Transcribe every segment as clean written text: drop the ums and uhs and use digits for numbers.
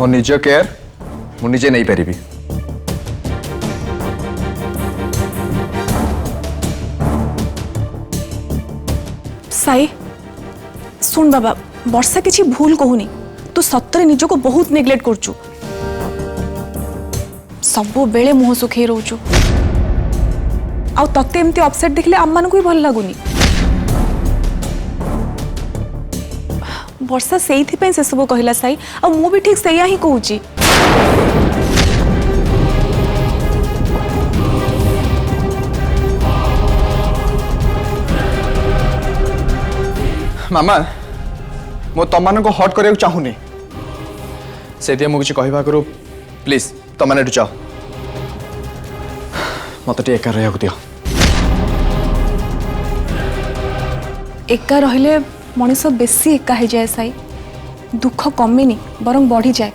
मो निज केयर मु निजे नहीं पारिबी। साई सुन बाबा, वर्षा किसी भूल कहूनी, तू सतरे निज को बहुत नेग्लेक्ट करचु, सब बेले मुह सुखई रोचु, आउ तते एमती अपसेट देखले आम मानकु भी भल लागुनी। वर्षा से सब कहला साई, आ मु भी ठीक सैया ही कहूची। मामा मो तम मान हट करने चाहूनी, से मुझे कहवा करू प्लीज तुम मैंने जाओ, मत एका रहा दियो। एका रहिले मनीष बेसी एका हो जाए साई, दुख कमेनी बरं बढ़ी जाए।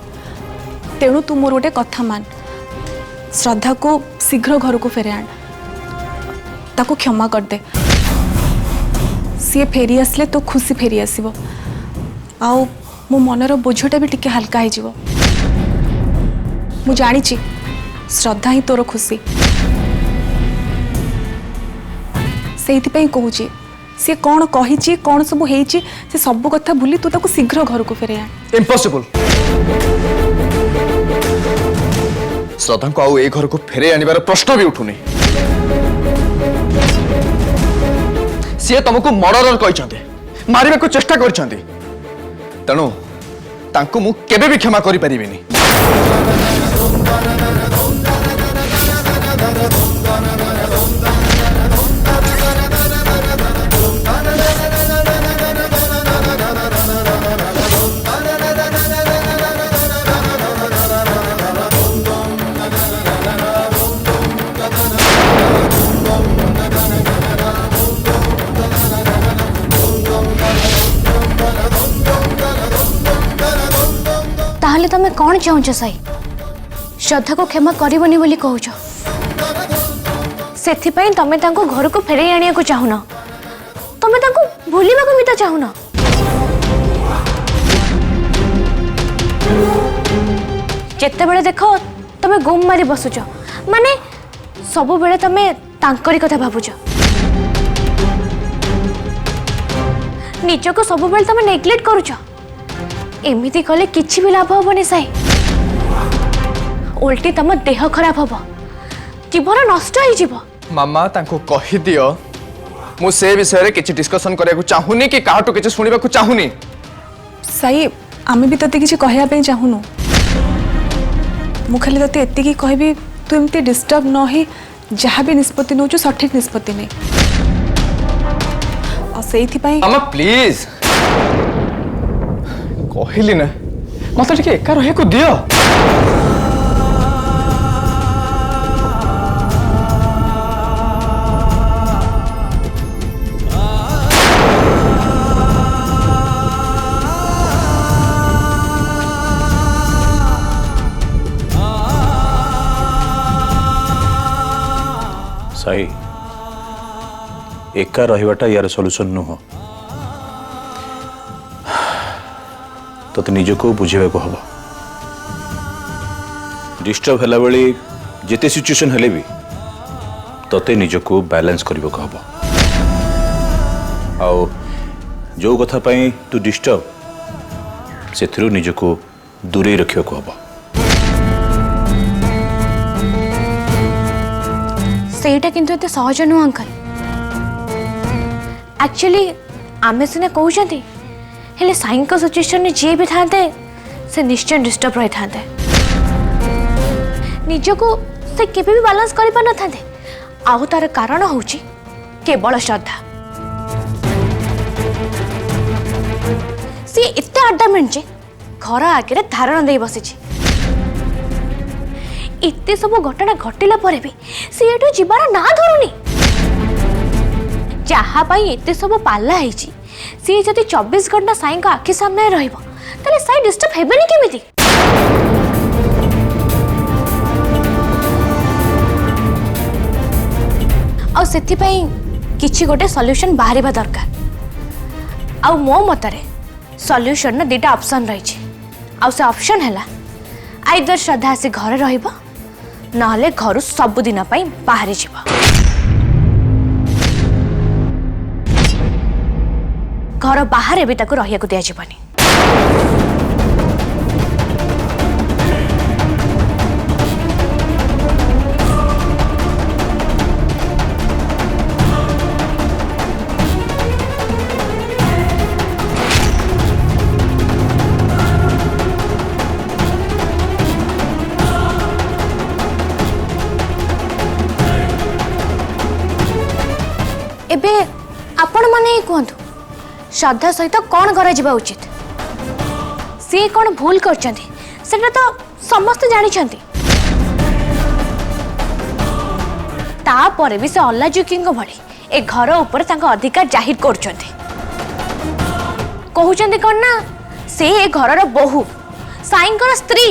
तेणु तू मोर गोटे कथा मान, श्रद्धा को शीघ्र घर को फेरे आण, ताको क्षमा कर दे। सी फेरी आसले तो खुशी फेरी आसब, आउ मो मनर बोझटा भी टिके हल्का हो। मु जानी श्रद्धा ही तोर खुशी, से कहूँ सी कौन कही कौन सब होती से सब कथा भूली तू ताको शीघ्र घर को फेरे आण। इम्पॉसिबल। श्रद्धा को आउ ए घर को फेरे आनिबार प्रश्न भी उठुनी। सी तुमको मर्डर कहते, मारिबा को चेष्टा करछंती, तेणु तांको मु केबे भी क्षमा करि परिबिनी। ताहले तमें कौन चाहूच साई? श्रद्धा को क्षमा करबनी बोली कहूच, सेथिपई तमे तांको घर को फेरे आनिया को चाहुन, तमे तांको भूलिबा को भी तो चाहुन। जेते बेले देखो तमे गुम मारी बसुच, माने सब बेले तमे तांकरी कथा भाबुच, निज को सब बेले तमे नेग्लेक्ट करूच। एमिति कले किछि भी लाभ होबनी साई, उल्टी तम देह खराब होब, जीवन नष्ट हो जीव। मामा तांको कहि दियो मु से विषय रे किछि डिस्कशन करिया को चाहुनी कि काहटो किछि सुनिबा को चाहुनी। साई आमे भी तते किछि कहया पे चाहुनु, मु खाली तते एति की कहबी तू एमती डिस्टर्ब न ही जहाँ भी निष्पत्ति नौचु सठिक निष्पत्ति नहीं। आ सेइथि पई मामा प्लीज कहली ना, मत टिके एका रहे को दियो। साई एका रहिबाटा यार सॉल्यूशन नुह, तो निज को बुझे को हम। डिस्टर्ब है बेले जिते सिचुएशन हेले भी तते निज को बैलेंस करने को हम। आओ जो कथा पाई तू डिस्टर्ब से निज को दूरे रखा को हम। सेटा किंतु एते सहज नु अंकल। एक्चुअली आमे सिना कहउछंती, हेले साईं को सिचुएशन में जे भी थाते से निश्चय डिस्टर्ब रही थाते, निज को से केबे भी बैलेंस करि पा न थाते। आउ तार कारण होउची केवल श्रद्धा। सी इत्ते अड्डामेंट जे घर आगे धारण दे बसी, इत्ते सब घटना घटिला परे भी सी एठो जीवार ना धरुनी। जहा पाई एते सब पाला हैची, सी जदि 24 घंटा साईं को आखि सामने रहइबो तले साई डिस्टर्ब हेबेनी केमिति? आ सेथि पई किछि गोटे सॉल्यूशन बाहरिबा दरकार। आ मो मतरे सॉल्यूशन न दुटा ऑप्शन रही, आ से ऑप्शन हैला आइदर श्रद्धा आसी घरे रहिबो नहले घरु सबुदिन पई बाहरी जीव। घर बाहर भी ताको रहिया को दिया जीवनी। एबे आपण माने कहतु श्रद्धा सहित कौन करा जिबा उचित? सी कौन भूल करछंती सेटा तो समस्त जानी छंती। तापर भी से अल्लाजुकी भली ए घर ऊपर तांको अधिकार जाहिर करछंती। कहउछंती कौन ना से ए घरर बहु साईंकर स्त्री।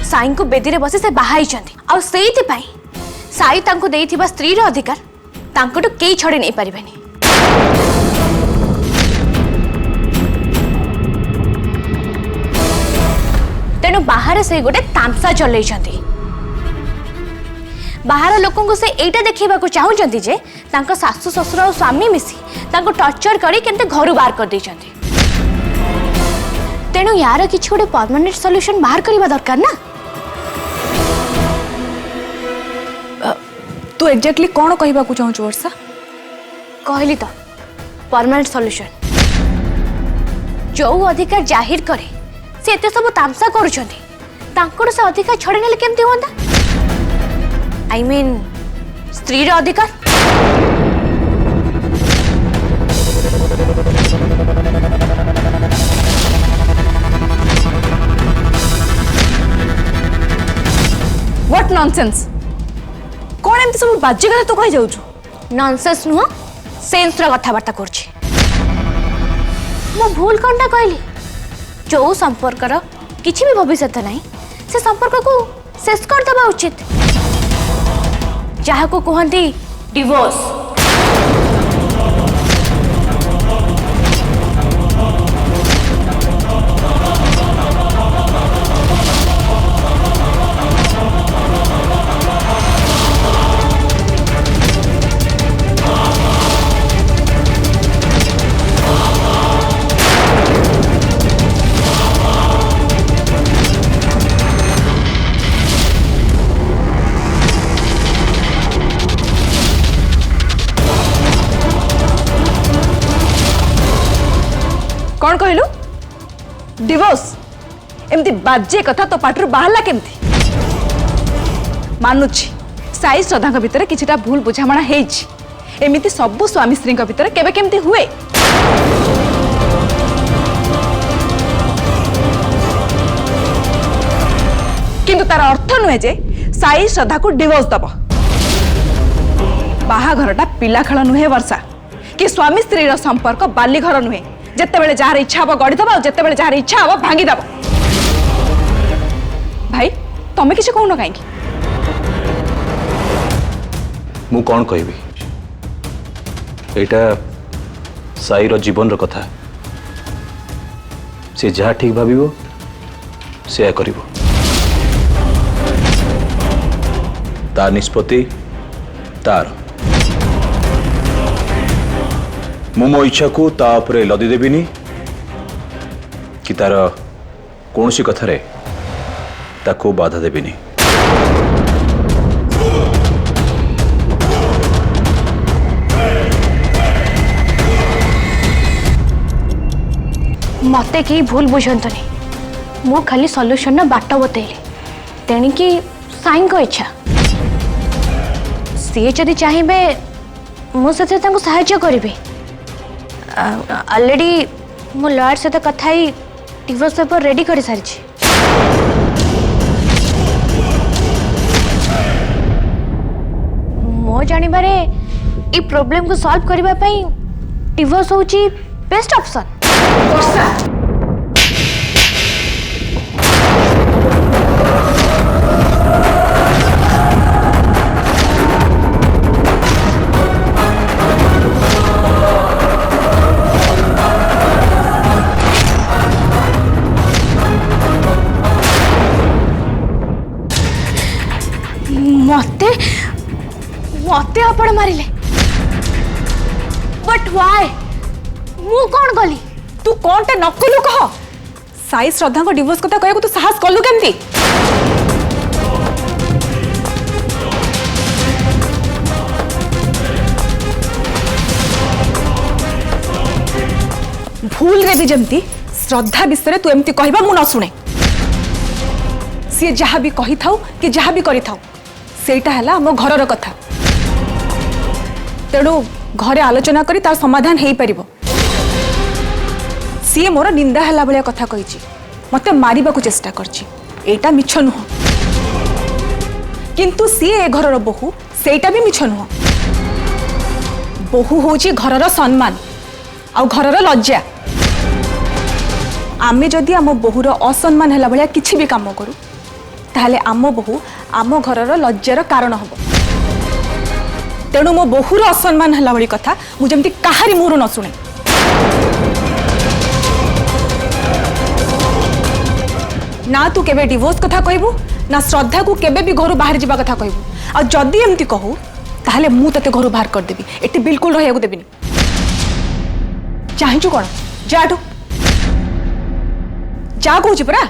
साईं को बेदी रे बसी से बाहाइछंती आ सेइति पई साई तांको देइथिबा स्त्री रो अधिकार तांकोटु केई छड़ी नै परिबेनी। तेणु बाहर से गोटे तामसा चल बाहर लोक से एटा देखा चाहूँगी जे तांको सासु ससुर और स्वामी मिसी तांको टर्चर करी केंते घर बाहर कर देइछंती। तेणु यार किछि गोटे परमानेंट सॉल्यूशन बाहर करबा दरकार ना। तू एक्जेक्टली कौन कहबा को चाहूँ वर्षा? कहली तो परमानेंट सॉल्यूशन जो अधिकार जाहिर करे से एते सब तामसा करूछंती तांकोर से अधिकार छड़ी नेले केमती होंदा? आई मीन स्त्री रो अधिकार। What nonsense? कौन एमती सब बाजी कथा तू कहि जाउछु? नॉनसेंस नुह सेंस रो कथाबार्ता करछि। मो भूल कोनटा कहली? जो संपर्कर किछि भी भविष्य नहीं से संपर्क को शेष कर दबा उचित। जहाँ को कहती डिवोर्स। कौन कहलु? डिवोर्स? एमती बाजे कथा तो पाटरू बाहरला केमती? मानुछि साई श्रद्धा भितर किछिटा भूल बुझामणा हेछि। एमिति सबु स्वामी स्त्री भितर केबे केमती हुए? किंतु तार अर्थ नुहे जे साई श्रद्धा को डिवोर्स दब। बाहाघरटा पिला खेल नुहे वर्षा कि स्वामी स्त्री संपर्क बाली घर नुहे जिते बड़े जार इच्छा हम गढ़ीदब और जिते बड़े जार इच्छा हम भांगीदब। भाई तमें किसी कहून कहीं? मु कौन कहबी? एटा साई रो जीवन रो कथा। से जहाँ ठीक भाविबो से करिवो। तार निष्पत्ति तार। मु मो इच्छा को तापरे लदी देबिनी कि तार कौन सी कथारे ताको बाधा देबिनी। मते कहीं भूल बुझंतनी। मु खाली सॉल्यूशन ना बाट बतैली तेणिकी साईं को इच्छा सी जदि चाहिए मुझे साहाय्य करी। ऑलरेडी मो लॉयर सहित कथा ही डिवोर्स पेपर रेडी कर सारी। मो जानिबारे ई प्रॉब्लम को सॉल्व करबा पई डिवोर्स होची बेस्ट ऑप्शन। व्हाई मु कौन गली तू कौन टा नकलु कह साई श्रद्धा को डिवोर्स कथा कहू तू साहस कलु केमती भूल रे भी जमती श्रद्धा विषय तू एमती कहबा मु न शुणे सी जहाँ भी कही थाउ कि जहाँ भी करी थाउ सेटा हला हम घरर कथा तेणु घरे आलोचना करी तार समाधान हेई परिबो सी मोर निंदा हला भलिया कथा कहिची मते मारिबा को चेष्टा करची एटा मिछ नुह किंतु सी ए घरर बहु सेटा भी मिछ नुह बहु होची घरर सम्मान आ घरर लज्जा आमे जदि आम बहुर असम्मान हला भलिया किछि भी काम करू ताहले आम बहु आम घरर लज्जार कारण हब तेणु मो बहुर असम्मान हला भली कथा मु जेमती काहारी मुहर न शुणे ना तू केबे डिवोर्स कथा कहबू ना श्रद्धा को केबे भी घर बाहर जावा कथा कहबू आ जदि एमती कहू ताहले मु तते घर बाहर कर देबी एटी बिल्कुल रहिया को देबिनी चाहिचु कोन जाटू जा कहूची परा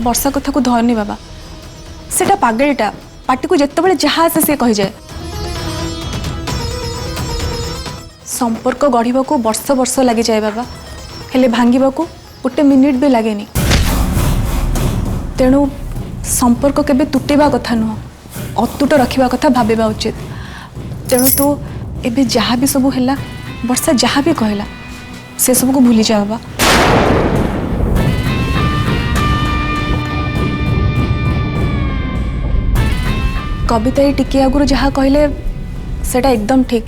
वर्षा कथा को धरनी बाबा सेटा पागलटा पार्टी को जिते बड़े जहाँ आसे सी कही जाए संपर्क गढ़ा को वर्ष वर्ष लगी जाए बाबा हेले भांगा को गोटे मिनिट भी लगे तेणु संपर्क केबे तुटेबा कथा नुह अतुट रखा कथा भाबा उचित तेणु तू एबे जहाँ भी सबू है वर्षा जहाँ भी कहला से सब को भूली जा बाबा कविता ये टिके आगुरी जहाँ कहले सेटा एकदम ठीक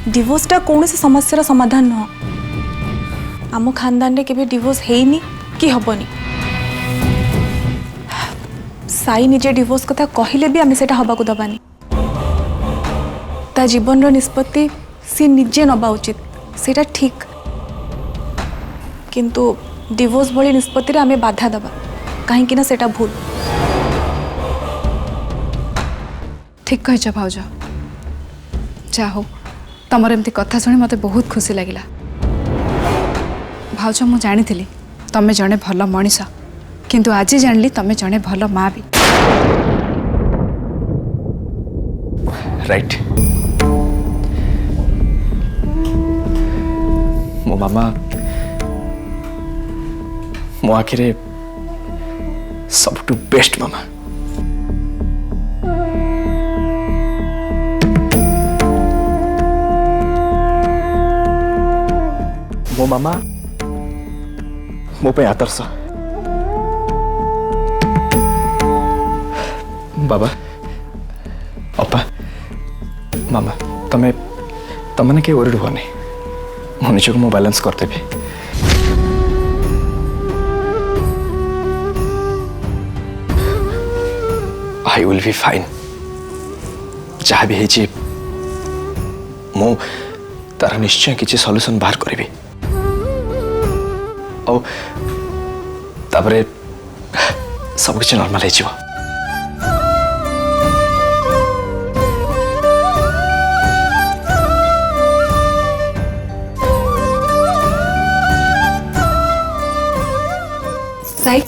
डिवोर्सटा कौन सी समस्या समाधान नुह आम खानदान रे केबे डिवोर्स हेनी कि हबनी साई निजे डिवोर्स कथा कहले भी आमे सेटा हबा को दबानी ता जीवन रो निष्पत्ति सी निजे नबा उचित सेटा ठीक किंतु डिवोर्स भली निष्पत्ति रे आमे बाधा दबा कहीं कि ना सेटा भूल ठीक कह भाउज जा हो तमर एमती कथा शुणी मते बहुत खुशी लगिला भाउज मु जानी तमे जने भल मनीष किंतु आज जानली तमे जने भल माँ भी राइट मो मामा मो आखिरे सबटू बेस्ट मामा मो मामा मो पे आदर्श बाबा अपा मामा तमे तमने के ओरिड हुआ नहीं मो निज को मो बैलेंस करदेवी आई विल बी फाइन जहाँ भी है मो तार निश्चय किसी सॉल्यूशन बाहर करी और तापरे सब किसी नॉर्मल है जीवा साई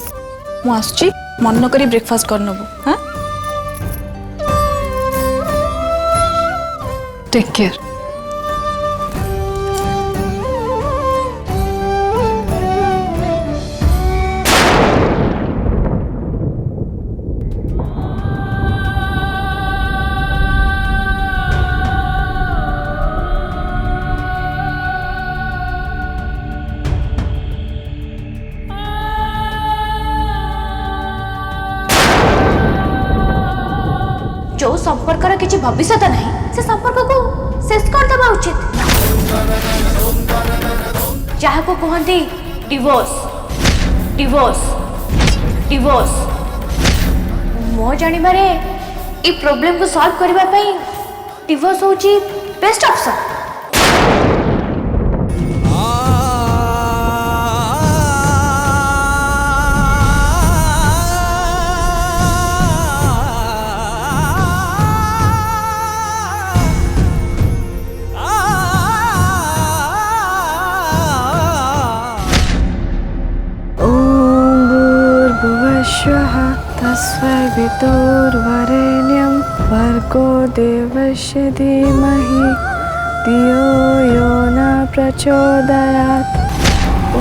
मु आसुची मन करी ब्रेकफास्ट कर नबु हां टेक केयर जो संपर्कर किसी भविष्य नहीं से संपर्क को शेष कर देवा उचित जहाँ को कहती डिवोर्स डिवोर्स डिवोर्स मो जानिबारे ये प्रॉब्लम को सॉल्व करबा पई डिवोर्स होची बेस्ट ऑप्शन। तस्सवितुर्वरेण्यं भर्गो देवस्य धीमहि धियो यो न प्रचोदयात्। ॐ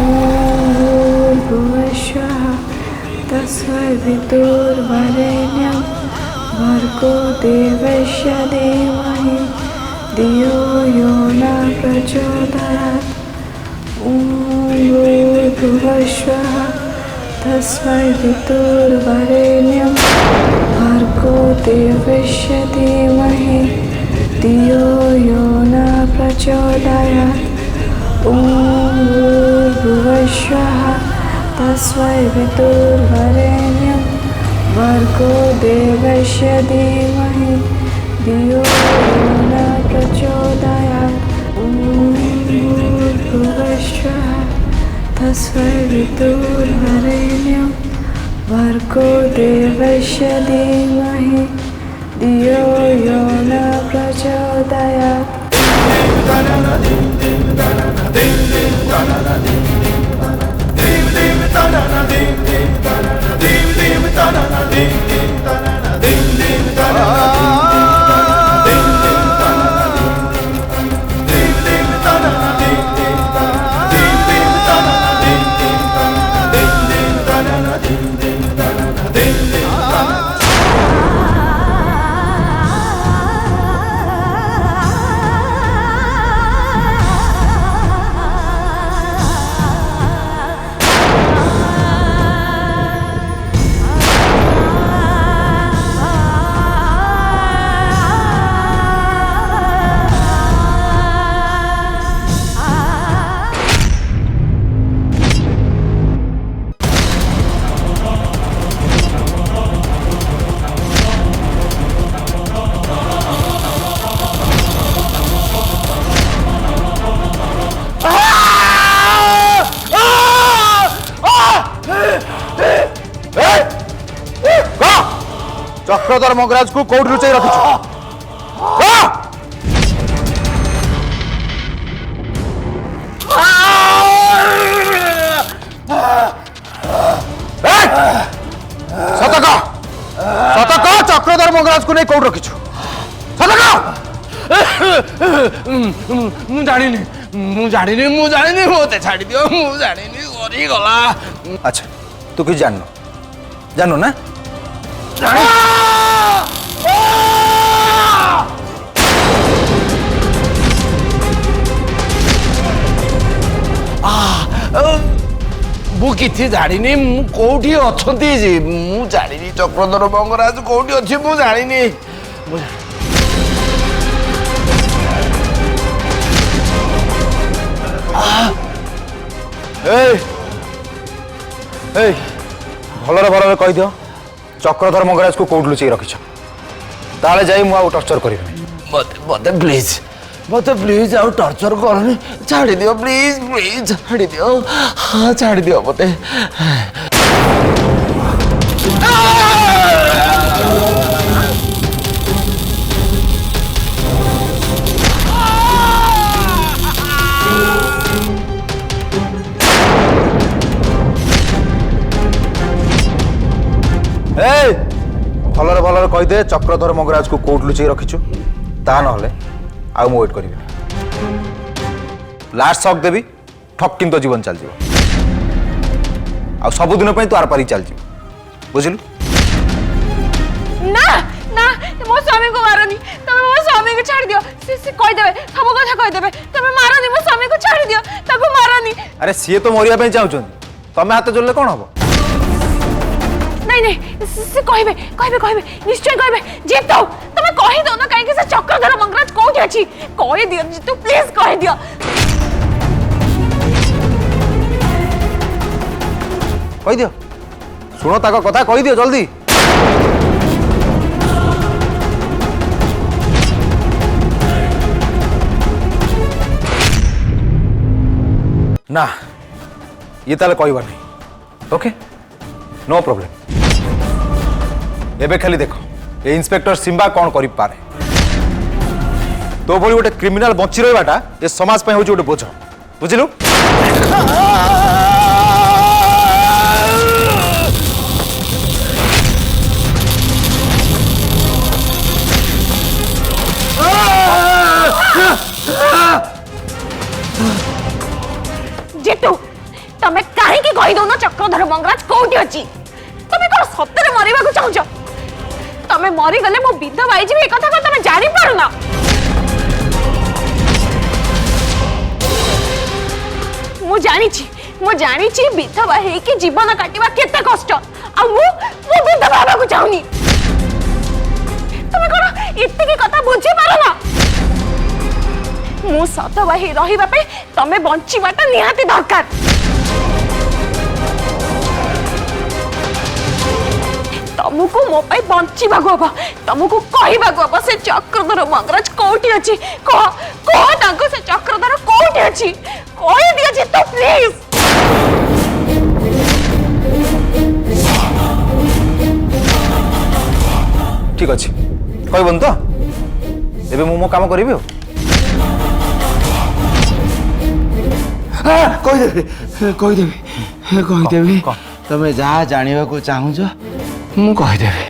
भूर्भुवस्सुः तस्सवितुर्वरेण्यं भर्गो देवस्य धीमहि धियो यो न प्रचोदयात्। ॐ भूर्भुवस्सुः तस्मै वितुर्वरेण्यं भर्गो देवस्य धीमहि धियो यो न प्रचोदयात्। ॐ भूर्भुवस्सुः तस्मै वितुर्वरेण्यं भर्गो देवस्य धीमहि धियो यो न प्रचोदयात्। ॐ भूर्भुवस्सुः तस्मै वितुर्वरेण्यं भर्गो देवस्य धीमहि धियो यो न प्रचोदयात्। चक्रधर मंगराज को कौट लुचाई रखिछु सतका सतका चक्रधर मंगराज को नहीं कौट रखिछु सतका मु जानिनी मोते छाड़ी दियो मु जानिनी सरी गला। अच्छा तू कुछ जानू ना मु किछि जानिनी मु कोठी अछंती जे मु जानिनी चक्रधर मंगराज कोठी अछि मु जानिनी। भलरे भलरे कहि दियो चक्रधर मंगराज को कौट लुचाई रखिछ ताले जाई मु आउ टर्चर करिबे मते प्लीज आउ टर्चर करनी छाड़ी दियो प्लीज छाड़ी दियो हाँ छाड़ी दियो मते। भलरे भलरे कहि दे चक्रधर मंगराज को कौट लुचाई रखिछु ता नहले आउ मु वेट करिबे लास्ट शॉक देबी ठक किंतो जीवन चल जीव आ सब दिन पे तो आर पारी चल जीव बुझिलु ना ना मो स्वामी को मारनी तमे मो स्वामी को छाड़ दियो से कहि देबे सब कथा कहि देबे तमे मारनी मो स्वामी को छाड़ दियो ताको मारनी। अरे सीए तो मरिया पे चाहउछन तमे हाथ जोड़ले कोन हबो नहीं नहीं से कहबे निश्चय कहबे जीतो तमे कहि दो ना काहे से चक्रधर मंगराज कोठी अछि कहि दियो जीतो प्लीज कहि दियो। कहि दियो सुनो ताको कथा कहि दियो जल्दी ना ये ताले कहवा नहीं ओके नो प्रॉब्लम एबे खाली देखो ये इंस्पेक्टर सिम्बा कौन करि पारे तो बोली गोटे क्रिमिनाल बची रहा ये समाज पे होची गोटे बोझ बुझिलु जेतु तमे काहे की कहि दोना चक्रधर मंगराज कोठी अछि तमे कोन सत्तर मरिबा को चाहौ तमे मरी गले मो विधवा आई जे कथा को तमे जानि पारुना मु जानी छी विधवा हे कि जीवन काटिबा केते कष्ट आ मु विधवा होबा को चाहुनी तमे कोन इत्ते की कथा बुझी पारुना मु सतवा हे रहिबा पे तमे बंचीबाटा निहाती दरकार तुमको मो पाई बंचीबा को हबा तुमको कहिबा को हबा से चक्रधर मंगराज कोठी अछि कह ताको से चक्रधर कोठी अछि कहि दिया जे तो प्लीज ठीक अच्छे कहबन तो एबे मु मो काम करिबे कहीदेवी तुम्हें जहाँ जानवा को चाहूच मु कहीदेवी